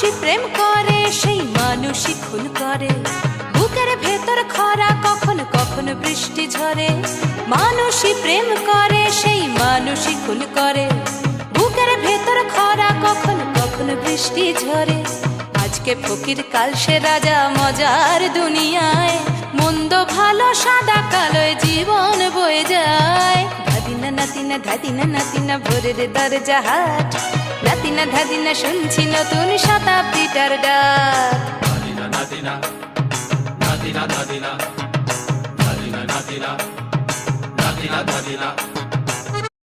মানুষই প্রেম করে সেই মানুষই খুন করে, বুকের ভেতর খরা কখনো কখনো বৃষ্টি ঝরে। মানুষই প্রেম করে সেই মানুষই খুন করে, বুকের ভেতর খরা কখনো কখনো বৃষ্টি ঝরে। আজকে ফকির কাল সে রাজা মজার দুনিয়ায়, মন্দ ভালো সাদা কালোয় জীবন বয়ে যায়। ধাদিনা নাতিনা ধাদিনা নাতিনা ভোরের দরজা হাট, নাতিনা ধাদিনা শুনছি নতুন শতাব্দীটার ডাক। নাতিনা নাতিনা নাতিনা নাতিনা নাতিনা নাতিনা নাতিনা নাতিনা